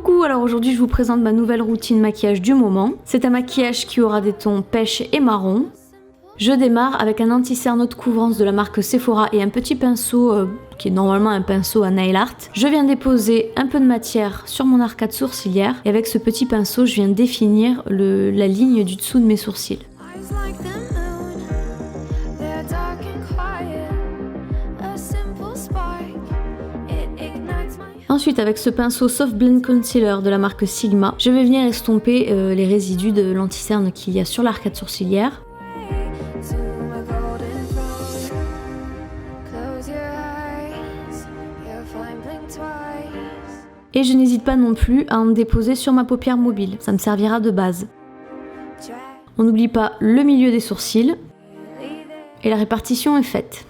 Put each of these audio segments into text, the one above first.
Coucou, alors aujourd'hui je vous présente ma nouvelle routine maquillage du moment. C'est un maquillage qui aura des tons pêche et marron. Je démarre avec un anti-cerne haute couvrance de la marque Sephora et un petit pinceau qui est normalement un pinceau à nail art. Je viens déposer un peu de matière sur mon arcade sourcilière et avec ce petit pinceau je viens définir la ligne du dessous de mes sourcils. Ensuite, avec ce pinceau Soft Blend Concealer de la marque Sigma, je vais venir estomper les résidus de l'anti-cerne qu'il y a sur l'arcade sourcilière. Et je n'hésite pas non plus à en déposer sur ma paupière mobile, ça me servira de base. On n'oublie pas le milieu des sourcils et la répartition est faite.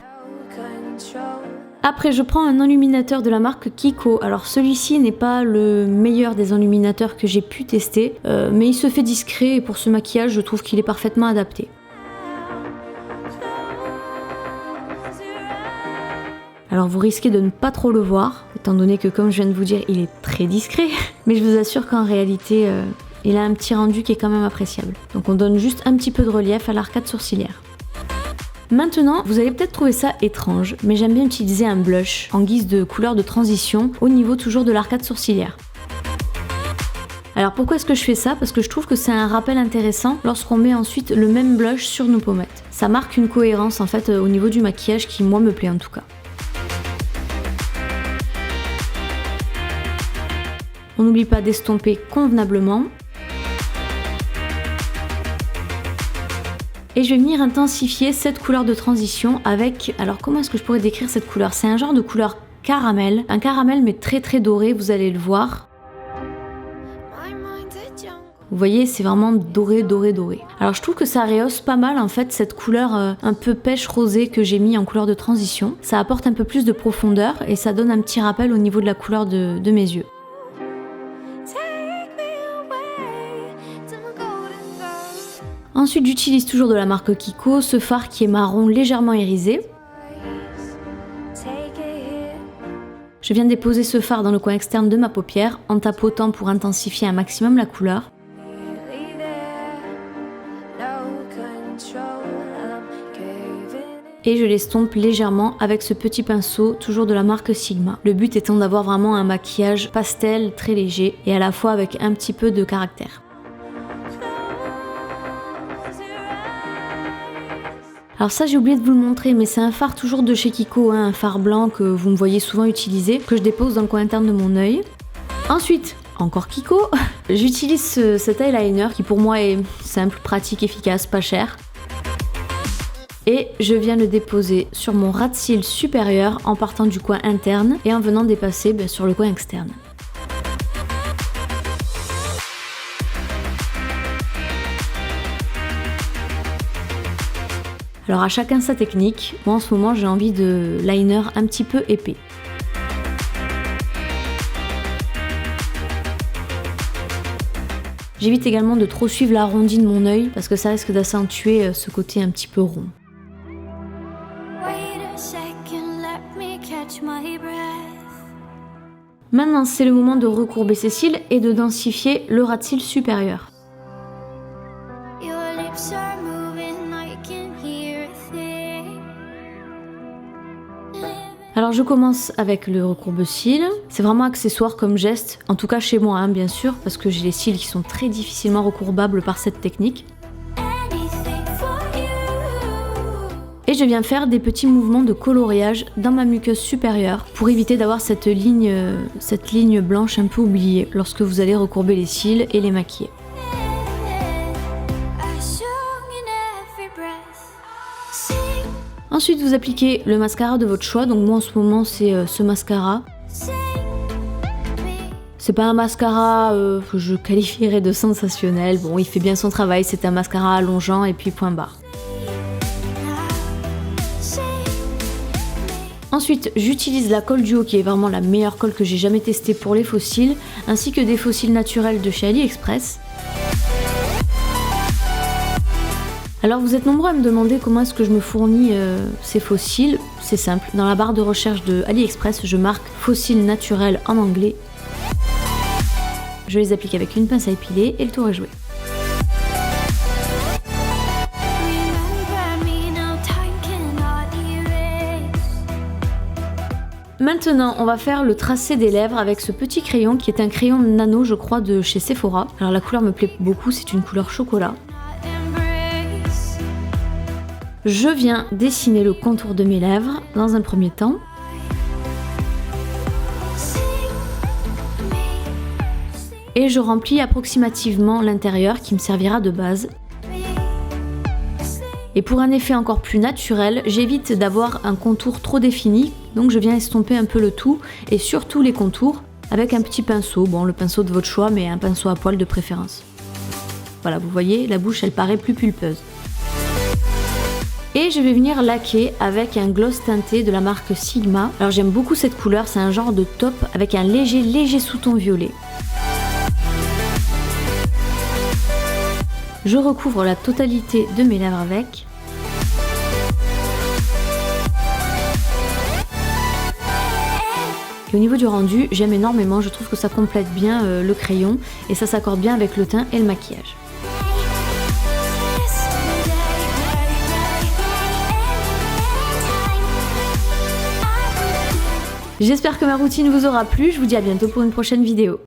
Après, je prends un enluminateur de la marque Kiko. Alors celui-ci n'est pas le meilleur des enluminateurs que j'ai pu tester, mais il se fait discret et pour ce maquillage, je trouve qu'il est parfaitement adapté. Alors vous risquez de ne pas trop le voir, étant donné que comme je viens de vous dire, il est très discret, mais je vous assure qu'en réalité, il a un petit rendu qui est quand même appréciable. Donc on donne juste un petit peu de relief à l'arcade sourcilière. Maintenant, vous allez peut-être trouver ça étrange, mais j'aime bien utiliser un blush en guise de couleur de transition au niveau toujours de l'arcade sourcilière. Alors pourquoi est-ce que je fais ça? Parce que je trouve que c'est un rappel intéressant lorsqu'on met ensuite le même blush sur nos pommettes. Ça marque une cohérence en fait au niveau du maquillage qui moi me plaît en tout cas. On n'oublie pas d'estomper convenablement. Et je vais venir intensifier cette couleur de transition avec... Alors comment est-ce que je pourrais décrire cette couleur? C'est un genre de couleur caramel. Un caramel mais très très doré, vous allez le voir. Vous voyez, c'est vraiment doré, doré, doré. Alors je trouve que ça rehausse pas mal en fait cette couleur un peu pêche rosée que j'ai mis en couleur de transition. Ça apporte un peu plus de profondeur et ça donne un petit rappel au niveau de la couleur de mes yeux. Ensuite, j'utilise toujours de la marque Kiko, ce fard qui est marron légèrement irisé. Je viens déposer ce fard dans le coin externe de ma paupière en tapotant pour intensifier un maximum la couleur. Et je l'estompe légèrement avec ce petit pinceau, toujours de la marque Sigma. Le but étant d'avoir vraiment un maquillage pastel très léger et à la fois avec un petit peu de caractère. Alors ça j'ai oublié de vous le montrer, mais c'est un fard toujours de chez Kiko, un fard blanc que vous me voyez souvent utiliser, que je dépose dans le coin interne de mon œil. Ensuite, encore Kiko, j'utilise cet eyeliner qui pour moi est simple, pratique, efficace, pas cher. Et je viens le déposer sur mon ras de cils supérieur en partant du coin interne et en venant dépasser sur le coin externe. Alors à chacun sa technique, moi en ce moment j'ai envie de liner un petit peu épais. J'évite également de trop suivre l'arrondi de mon œil parce que ça risque d'accentuer ce côté un petit peu rond. Maintenant c'est le moment de recourber ses cils et de densifier le ras de cils supérieur. Alors je commence avec le recourbe-cils, c'est vraiment accessoire comme geste, en tout cas chez moi hein, bien sûr, parce que j'ai les cils qui sont très difficilement recourbables par cette technique. Et je viens faire des petits mouvements de coloriage dans ma muqueuse supérieure pour éviter d'avoir cette ligne blanche un peu oubliée lorsque vous allez recourber les cils et les maquiller. Ensuite, vous appliquez le mascara de votre choix. Donc moi en ce moment c'est ce mascara. C'est pas un mascara que je qualifierais de sensationnel. Bon, il fait bien son travail. C'est un mascara allongeant et puis point barre. Ensuite, j'utilise la colle duo qui est vraiment la meilleure colle que j'ai jamais testée pour les faux cils, ainsi que des faux cils naturels de chez AliExpress. Alors vous êtes nombreux à me demander comment est-ce que je me fournis ces faux cils. C'est simple, dans la barre de recherche de AliExpress, je marque faux cils naturels en anglais. je les applique avec une pince à épiler et le tour est joué. Maintenant, on va faire le tracé des lèvres avec ce petit crayon qui est un crayon nano, je crois, de chez Sephora. Alors la couleur me plaît beaucoup, c'est une couleur chocolat. Je viens dessiner le contour de mes lèvres dans un premier temps. Et je remplis approximativement l'intérieur qui me servira de base. Et pour un effet encore plus naturel, j'évite d'avoir un contour trop défini, donc je viens estomper un peu le tout, et surtout les contours, avec un petit pinceau, bon le pinceau de votre choix, mais un pinceau à poil de préférence. Voilà, vous voyez, la bouche elle paraît plus pulpeuse. Et je vais venir laquer avec un gloss teinté de la marque Sigma. Alors j'aime beaucoup cette couleur, c'est un genre de taupe avec un léger sous-ton violet. Je recouvre la totalité de mes lèvres avec. Et au niveau du rendu, j'aime énormément, je trouve que ça complète bien le crayon et ça s'accorde bien avec le teint et le maquillage. J'espère que ma routine vous aura plu, je vous dis à bientôt pour une prochaine vidéo.